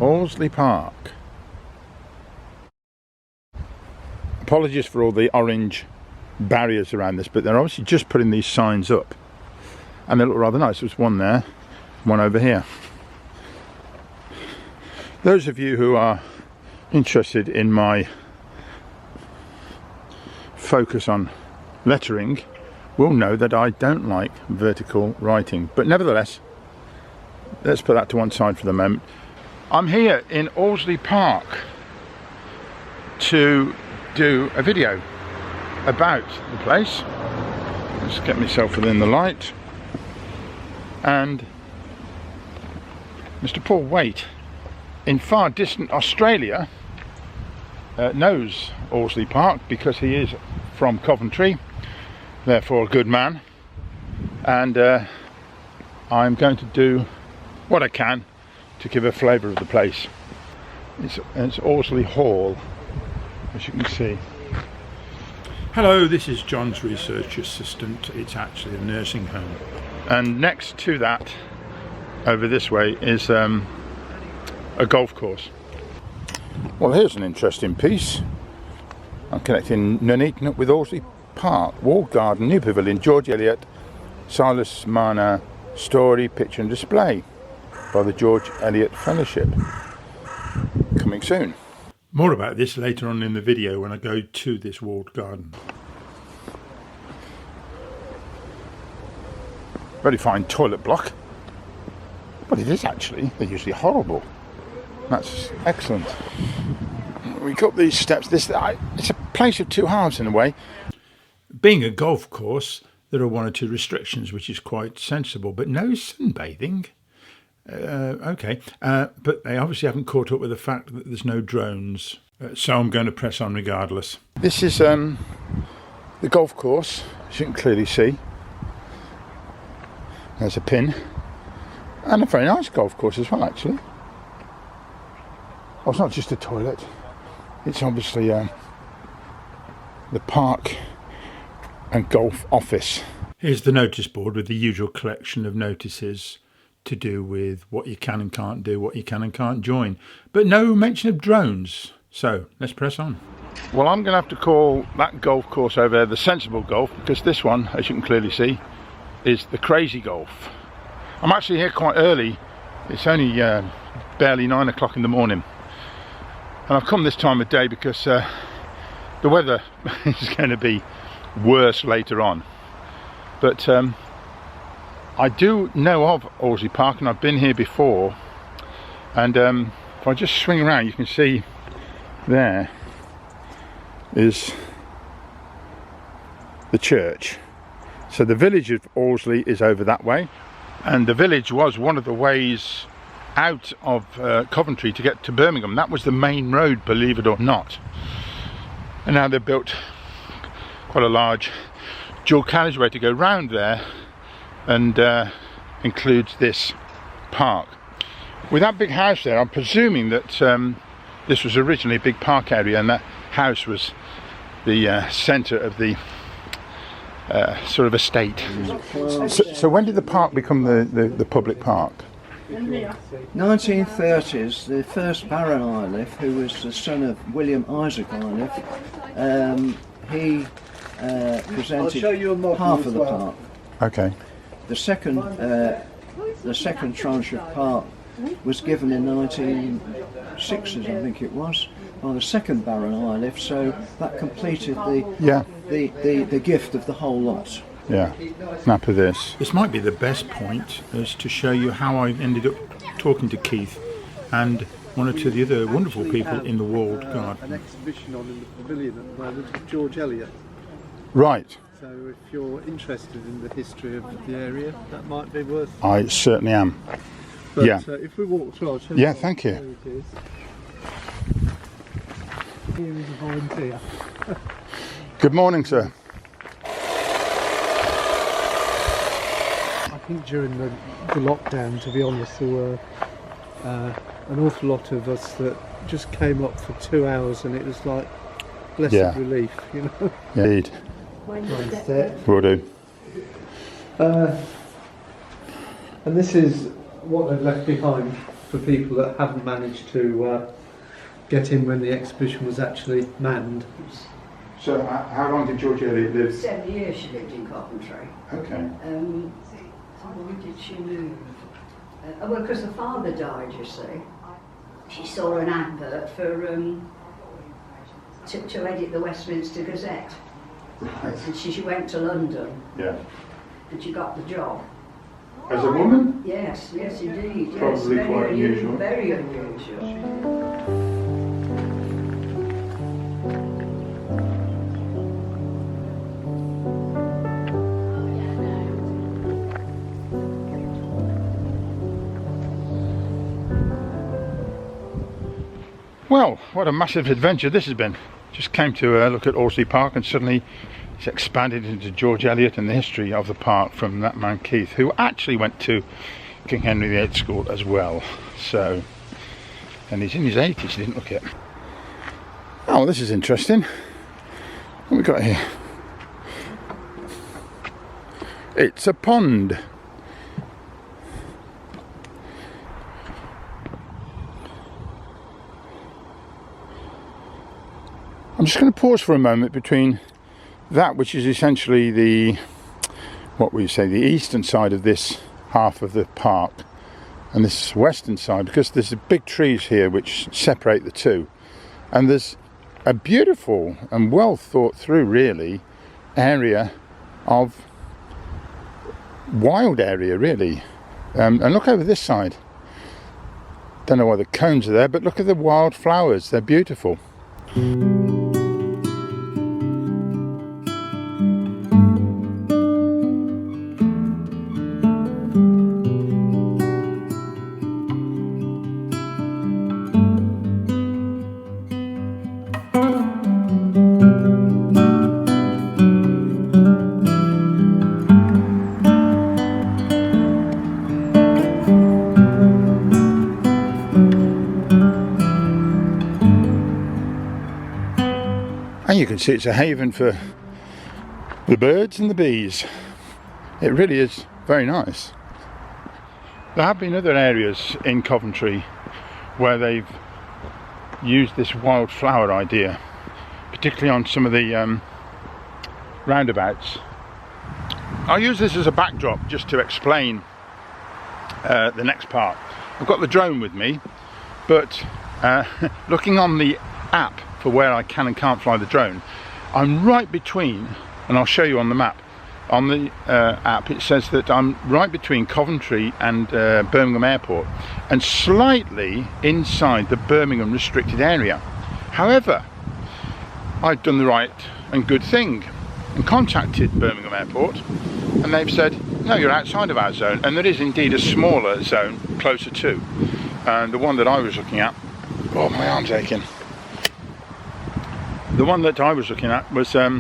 Allesley Park. Apologies for all the orange barriers around this, but they're obviously just putting these signs up and they look rather nice. There's one there, one over here. Those of you who are interested in my focus on lettering will know that I don't like vertical writing, but nevertheless, let's put that to one side for the moment. I'm here in Allesley Park to do a video about the place. Let's get myself within the light. And Mr. Paul Waite in far distant Australia knows Allesley Park because he is from Coventry, therefore a good man, and I'm going to do what I can to give a flavour of the place. It's Allesley Hall, as you can see. Hello, this is John's research assistant. It's actually a nursing home. And next to that, over this way, is a golf course. Well, here's an interesting piece. I'm connecting Nuneaton with Allesley Park, walled garden, new pavilion, George Eliot, Silas Marner story, picture and display by the George Eliot Fellowship. Coming soon. More about this later on in the video when I go to this walled garden. Very fine toilet block. Well, it is actually. They're usually horrible. That's excellent. We got these steps. It's a place of two halves in a way. Being a golf course, there are one or two restrictions, which is quite sensible, but no sunbathing. Okay, but they obviously haven't caught up with the fact that there's no drones, so I'm going to press on regardless. This is the golf course, as you can clearly see. There's a pin, and a very nice golf course as well, actually. Oh, it's not just a toilet, it's obviously the park and golf office. Here's the notice board with the usual collection of notices to do with what you can and can't do, what you can and can't join, but no mention of drones. So let's press on. Well, I'm going to have to call that golf course over there the sensible golf, because this one, as you can clearly see, is the crazy golf. I'm actually here quite early. It's only barely 9 o'clock in the morning, and I've come this time of day because the weather is going to be worse later on. But I do know of Allesley Park, and I've been here before, and if I just swing around, you can see there is the church. So the village of Allesley is over that way, and the village was one of the ways out of Coventry to get to Birmingham. That was the main road, believe it or not, and now they've built quite a large dual carriageway to go round there, and includes this park. With that big house there, I'm presuming that this was originally a big park area, and that house was the centre of the sort of estate. So when did the park become the public park? 1930s, the first Baron Iliff, who was the son of William Isaac Iliff, he presented half of the park. Okay. The second tranche of park was given in 1960s, I think it was, by the second Baron Iliff, so that completed the gift of the whole lot. Yeah, snap of this. This might be the best point, is to show you how I ended up talking to Keith and one or two of the other wonderful people in the walled garden. An exhibition on in the pavilion at the moment of George Eliot. Right. So if you're interested in the history of the area, that might be worth... I certainly am. But, yeah. If we walk through, I'll show you. Yeah, thank you. It is. Here is a volunteer. Good morning, sir. I think during the lockdown, to be honest, there were an awful lot of us that just came up for 2 hours, and it was like blessed relief, you know. Indeed. Will do. And this is what they've left behind for people that haven't managed to get in when the exhibition was actually manned. So how long did George Eliot live? 7 years she lived in Coventry. Okay. When did she move? Well, because the father died, you see. She saw an advert for to edit the Westminster Gazette. Right. And she went to London. Yeah. And she got the job. As a woman? Yes, yes indeed. Probably yes, quite unusual. Very unusual. Well, what a massive adventure this has been. Just came to look at Allesley Park, and suddenly it's expanded into George Eliot and the history of the park from that man Keith, who actually went to King Henry VIII school as well. So, and he's in his 80s, he didn't look it. Oh, this is interesting. What have we got here? It's a pond. I'm just going to pause for a moment between that, which is essentially the, what we say, the eastern side of this half of the park, and this western side, because there's the big trees here which separate the two, and there's a beautiful and well thought through, really, area of wild area, really. And look over this side. Don't know why the cones are there, but look at the wild flowers, they're beautiful. And you can see it's a haven for the birds and the bees. It really is very nice. There have been other areas in Coventry where they've used this wildflower idea, particularly on some of the roundabouts. I'll use this as a backdrop just to explain the next part. I've got the drone with me, but looking on the app for where I can and can't fly the drone, I'm right between, and I'll show you on the map, on the app it says that I'm right between Coventry and Birmingham Airport, and slightly inside the Birmingham restricted area. However, I've done the right and good thing and contacted Birmingham Airport, and they've said, no, you're outside of our zone, and there is indeed a smaller zone closer to. And the one that I was looking at, oh, my arm's aching. The one that I was looking at was a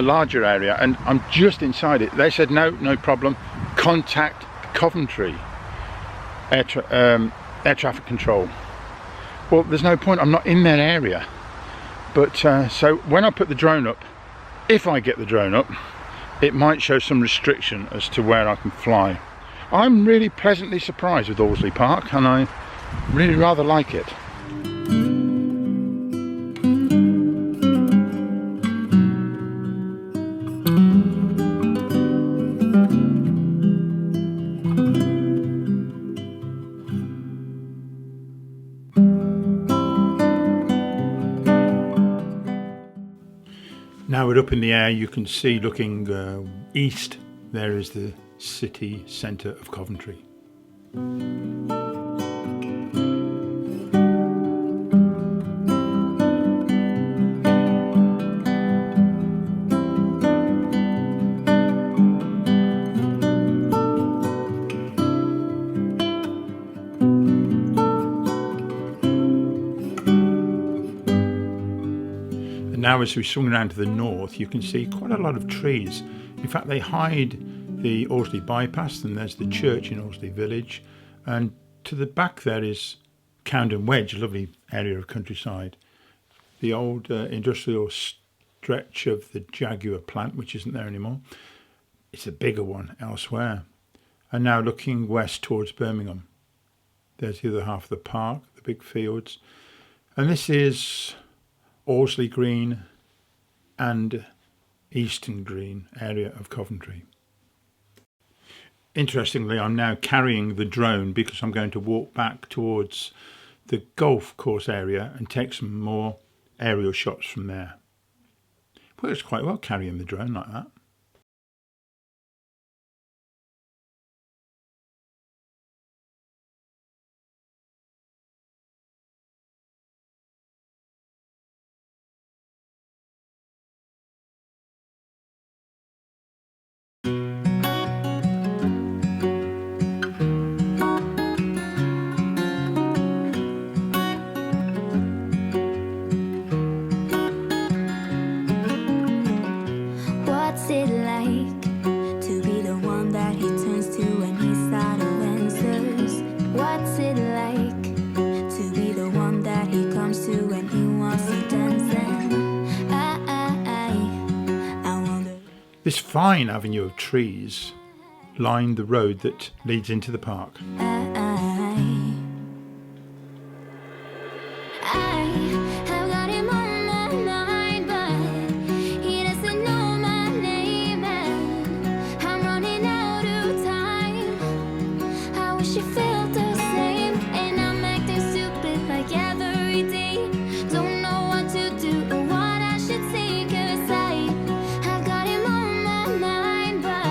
larger area, and I'm just inside it. They said no problem, contact Coventry air traffic control. Well, there's no point, I'm not in their area. But so when I put the drone up, if I get the drone up, it might show some restriction as to where I can fly. I'm really pleasantly surprised with Allesley Park, and I really rather like it. Now we're up in the air, you can see, looking east, there is the city centre of Coventry. Now as we swing around to the north, you can see quite a lot of trees. In fact, they hide the Allesley bypass, and there's the church in Allesley village, and to the back there is Coundon Wedge, a lovely area of countryside. The old industrial stretch of the Jaguar plant, which isn't there anymore. It's a bigger one elsewhere. and now looking west towards Birmingham. There's the other half of the park, the big fields. And this is Allesley Green and Eastern Green area of Coventry. Interestingly, I'm now carrying the drone because I'm going to walk back towards the golf course area and take some more aerial shots from there. It works quite well carrying the drone like that. What's it like to be the one that he turns to when he's out of answers? What's it like to be the one that he comes to when he wants to dance? And I wonder. This fine avenue of trees lined the road that leads into the park. I have got him on my mind, but he doesn't know my name, and I'm running out of time. I wish he felt the same, and I'm acting stupid like every day. Don't know what to do or what I should say, 'cause I have got him on my mind, but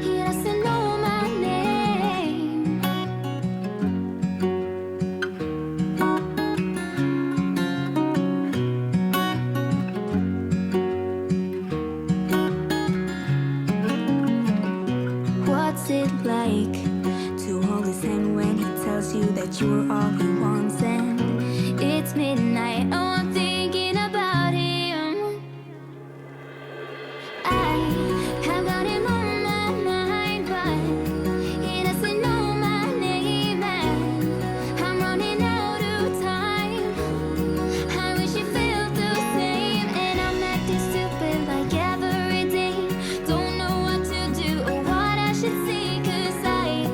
he doesn't know my name. What's it like to hold his hand when he tells you that you're all he wants? And it's midnight, oh, I'm thinking about him. I have got him on my mind, but he doesn't know my name, and I'm running out of time. I wish he felt the same, and I'm acting stupid like every day. Don't know what to do or what I should say, 'cause I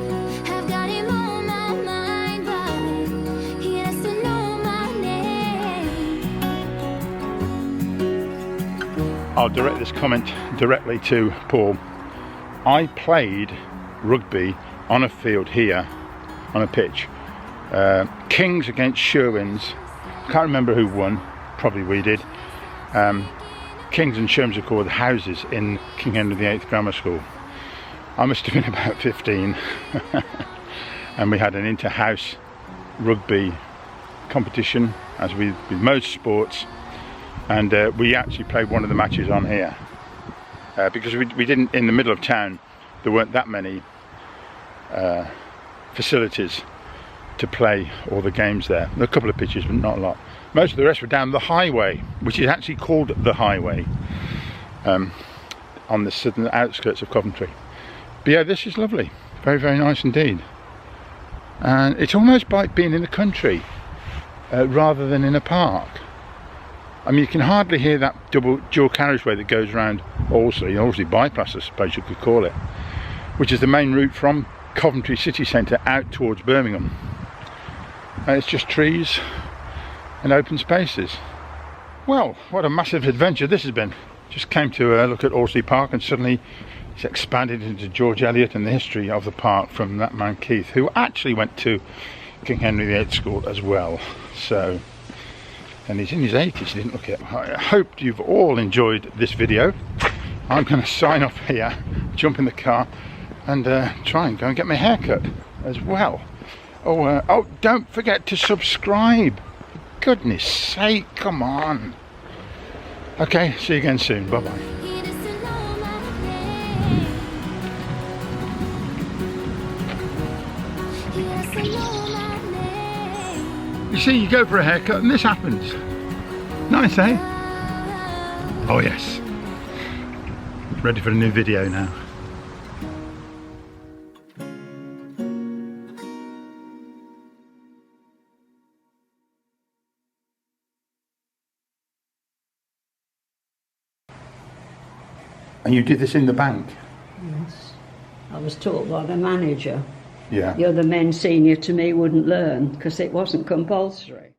have got him on my mind, but he doesn't know my name. I'll direct this comment directly to Paul. I played rugby on a field here, on a pitch. Kings against Sherwins. Can't remember who won, probably we did. Kings and Sherwins are called houses in King Henry VIII Grammar School. I must have been about 15 and we had an inter-house rugby competition, as with most sports, and we actually played one of the matches on here because we didn't, in the middle of town there weren't that many facilities to play all the games there. There were a couple of pitches but not a lot. Most of the rest were down the highway, which is actually called the highway, on the southern outskirts of Coventry. But yeah, this is lovely, very, very nice indeed. And it's almost like being in the country rather than in a park. I mean, you can hardly hear that dual carriageway that goes around Allesley bypass, I suppose you could call it, which is the main route from Coventry city centre out towards Birmingham. And it's just trees and open spaces. Well, what a massive adventure this has been. Just came to look at Allesley Park, and suddenly it's expanded into George Eliot and the history of the park from that man Keith, who actually went to King Henry VIII school as well. So, and he's in his 80s, he didn't look it. I hope you've all enjoyed this video. I'm going to sign off here, jump in the car and try and go and get my hair cut as well. Oh, don't forget to subscribe. Goodness sake, come on. Okay, see you again soon. Bye bye. He doesn't know my name. He doesn't know my name. You see, you go for a haircut and this happens. Nice, eh? Oh yes. Ready for a new video now. And you did this in the bank? Yes. I was taught by the manager. Yeah. The other men senior to me wouldn't learn because it wasn't compulsory.